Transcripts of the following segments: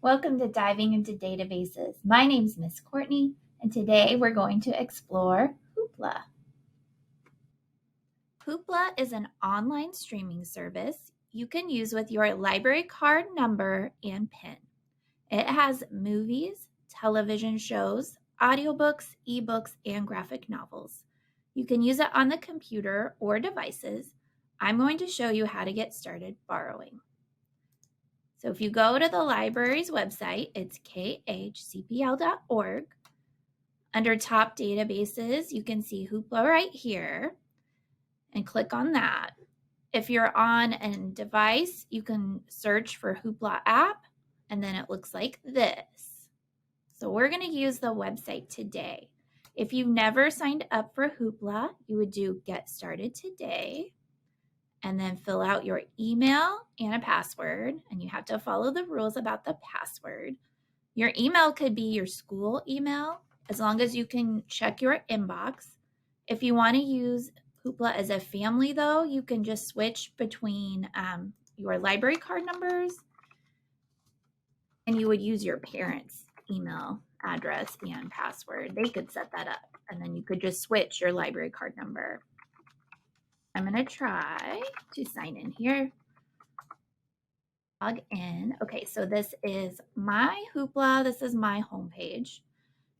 Welcome to Diving into Databases. My name's Miss Courtney, and today we're going to explore Hoopla. Hoopla is an online streaming service you can use with your library card number and PIN. It has movies, television shows, audiobooks, ebooks, and graphic novels. You can use it on the computer or devices. I'm going to show you how to get started borrowing. So if you go to the library's website, it's khcpl.org. Under top databases, you can see Hoopla right here and click on that. If you're on a device, you can search for Hoopla app, and then it looks like this. So we're going to use the website today. If you've never signed up for Hoopla, you would do Get Started Today, and then fill out your email and a password, and you have to follow the rules about the password. Your email could be your school email, as long as you can check your inbox. If you want to use Hoopla as a family, though, you can just switch between your library card numbers, and you would use your parents' email address and password. They could set that up, and then you could just switch your library card number. I'm going to try to sign in here. Log in. Okay, so this is my Hoopla. This is my homepage.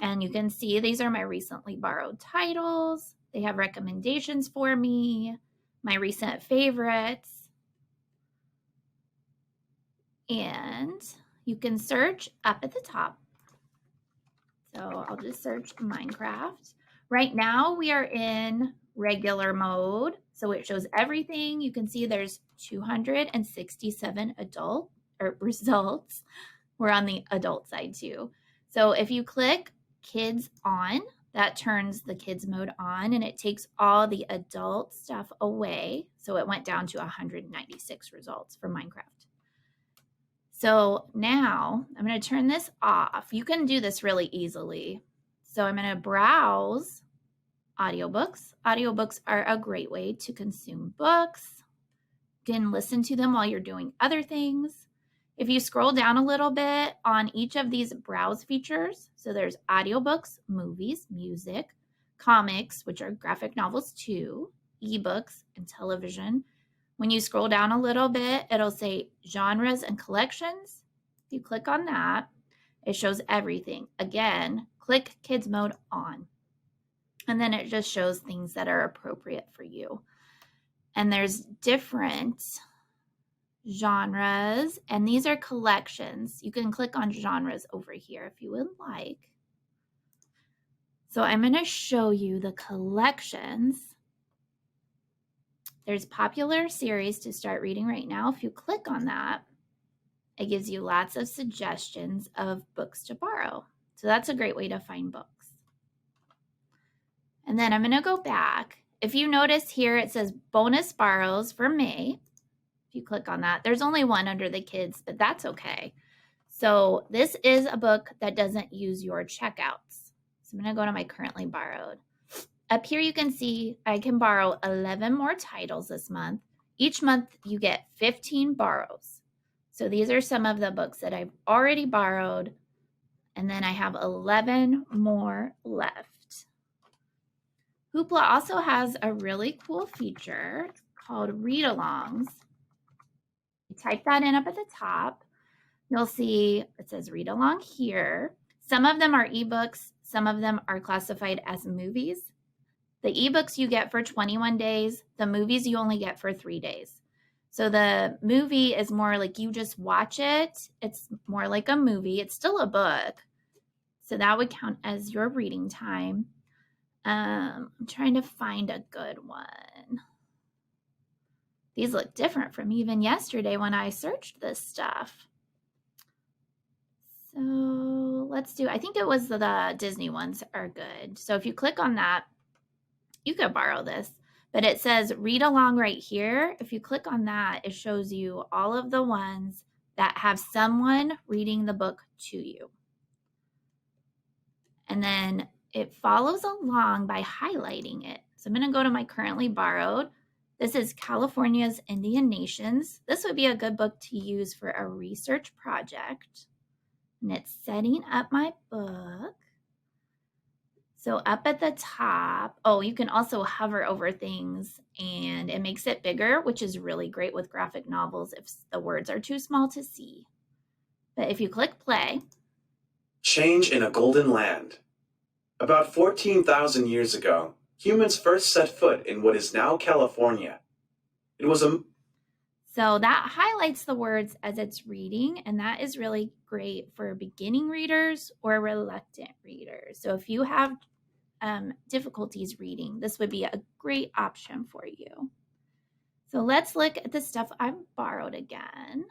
And you can see these are my recently borrowed titles. They have recommendations for me, my recent favorites. And you can search up at the top. So I'll just search Minecraft. Right now we are in regular mode, so it shows everything. You can see there's 267 results. We're on the adult side too. So if you click kids on, that turns the kids mode on, and it takes all the adult stuff away. So it went down to 196 results for Minecraft. So now I'm going to turn this off. You can do this really easily. So I'm going to browse audiobooks. Audiobooks are a great way to consume books. You can listen to them while you're doing other things. If you scroll down a little bit on each of these browse features, so there's audiobooks, movies, music, comics, which are graphic novels too, ebooks, and television. When you scroll down a little bit, it'll say genres and collections. If you click on that, it shows everything. Again, click kids mode on. And then it just shows things that are appropriate for you. And there's different genres, and these are collections. You can click on genres over here if you would like. So I'm going to show you the collections. There's popular series to start reading right now. If you click on that, it gives you lots of suggestions of books to borrow. So that's a great way to find books. And then I'm going to go back. If you notice here, it says bonus borrows for May. If you click on that, there's only one under the kids, but that's okay. So this is a book that doesn't use your checkouts. So I'm going to go to my currently borrowed. Up here you can see I can borrow 11 more titles this month. Each month you get 15 borrows. So these are some of the books that I've already borrowed, and then I have 11 more left. Hoopla also has a really cool feature called read-alongs. You type that in up at the top. You'll see it says read along here. Some of them are ebooks. Some of them are classified as movies. The ebooks you get for 21 days. The movies you only get for 3 days. So the movie is more like you just watch it. It's more like a movie. It's still a book. So that would count as your reading time. I'm trying to find a good one. These look different from even yesterday when I searched this stuff. So let's do, I think it was the Disney ones are good. So if you click on that, you could borrow this, but it says read along right here. If you click on that, it shows you all of the ones that have someone reading the book to you. And then it follows along by highlighting it. So I'm going to go to my currently borrowed. This is California's Indian Nations. This would be a good book to use for a research project. and it's setting up my book. So up at the top, you can also hover over things and it makes it bigger, which is really great with graphic novels if the words are too small to see. But if you click play. Change in a Golden Land. About 14,000 years ago, humans first set foot in what is now California. It was a So that highlights the words as it's reading, and that is really great for beginning readers or reluctant readers. So if you have difficulties reading, this would be a great option for you. So let's look at the stuff I've borrowed again.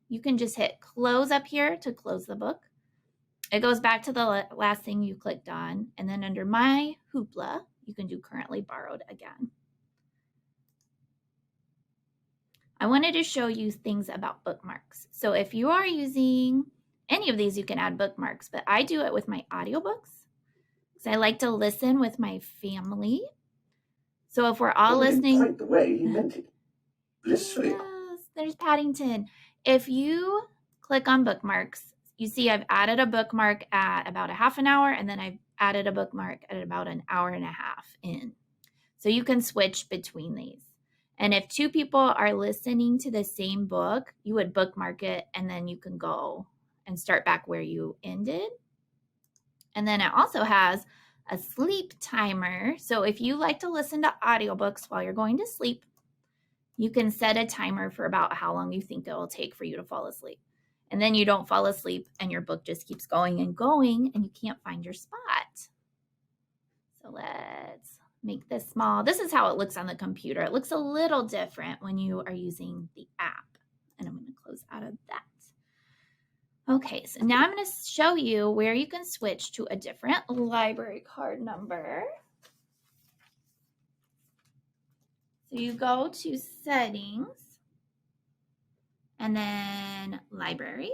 You can just hit close up here to close the book. It goes back to the last thing you clicked on, and then under my Hoopla, you can do currently borrowed again. I wanted to show you things about bookmarks. So if you are using any of these, you can add bookmarks, but I do it with my audiobooks because I like to listen with my family. So if we're all listening, quite the way he meant it. Blissfully. Yes, there's Paddington. If you click on bookmarks, you see I've added a bookmark at about a half an hour, and then I've added a bookmark at about an hour and a half in. So you can switch between these. And if two people are listening to the same book, you would bookmark it and then you can go and start back where you ended. And then it also has a sleep timer. So if you like to listen to audiobooks while you're going to sleep, you can set a timer for about how long you think it will take for you to fall asleep. And then you don't fall asleep and your book just keeps going and going and you can't find your spot. So let's make this small. This is how it looks on the computer. It looks a little different when you are using the app. And I'm going to close out of that. Okay, so now I'm going to show you where you can switch to a different library card number. So you go to settings and then library.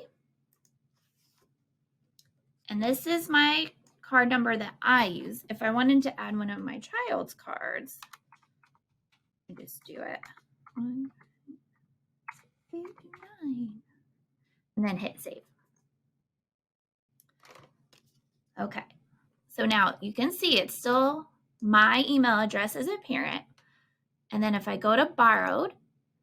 And this is my card number that I use. If I wanted to add one of my child's cards, I just do it. 159. And then hit save. Okay. So now you can see it's still my email address as a parent. And then if I go to borrowed,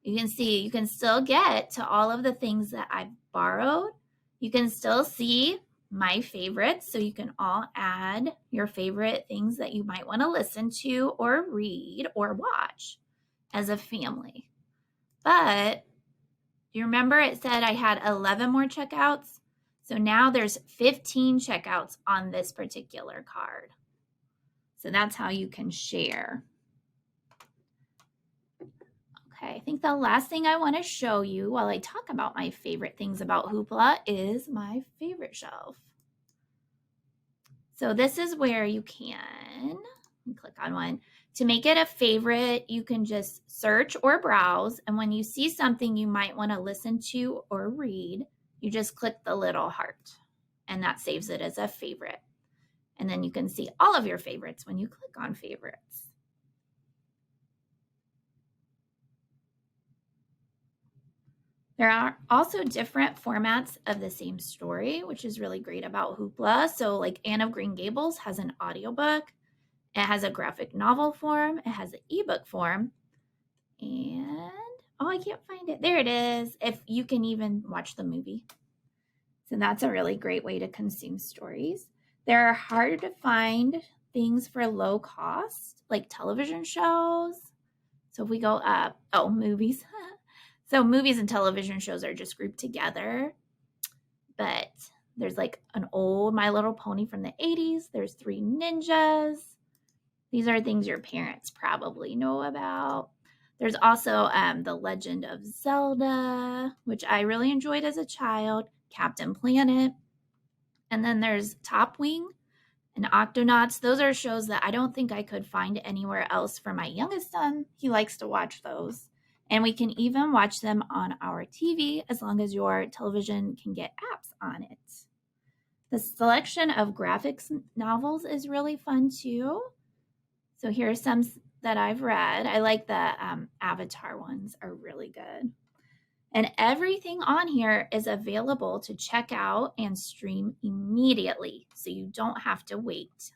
you can see you can still get to all of the things that I've borrowed. You can still see my favorites. So you can all add your favorite things that you might want to listen to or read or watch as a family. But do you remember it said I had 11 more checkouts? So now there's 15 checkouts on this particular card. So that's how you can share. Okay, I think the last thing I want to show you while I talk about my favorite things about Hoopla is my favorite shelf. So this is where you can click on one. To make it a favorite, you can just search or browse. And when you see something you might want to listen to or read, you just click the little heart and that saves it as a favorite. And then you can see all of your favorites when you click on favorites. There are also different formats of the same story, which is really great about Hoopla. So like Anne of Green Gables has an audiobook. It has a graphic novel form. It has an ebook form. And, I can't find it. There it is. If you can even watch the movie. So that's a really great way to consume stories. There are hard to find things for low cost, like television shows. So if we go up, movies. So movies and television shows are just grouped together. But there's like an old My Little Pony from the 80s. There's Three Ninjas. These are things your parents probably know about. There's also The Legend of Zelda, which I really enjoyed as a child, Captain Planet. And then there's Top Wing and Octonauts. Those are shows that I don't think I could find anywhere else for my youngest son. He likes to watch those. And we can even watch them on our TV as long as your television can get apps on it. The selection of graphics novels is really fun too. So here are some that I've read. I like the Avatar ones are really good. And everything on here is available to check out and stream immediately, so you don't have to wait.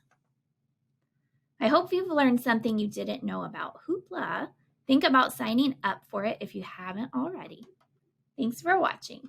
I hope you've learned something you didn't know about Hoopla. Think about signing up for it if you haven't already. Thanks for watching.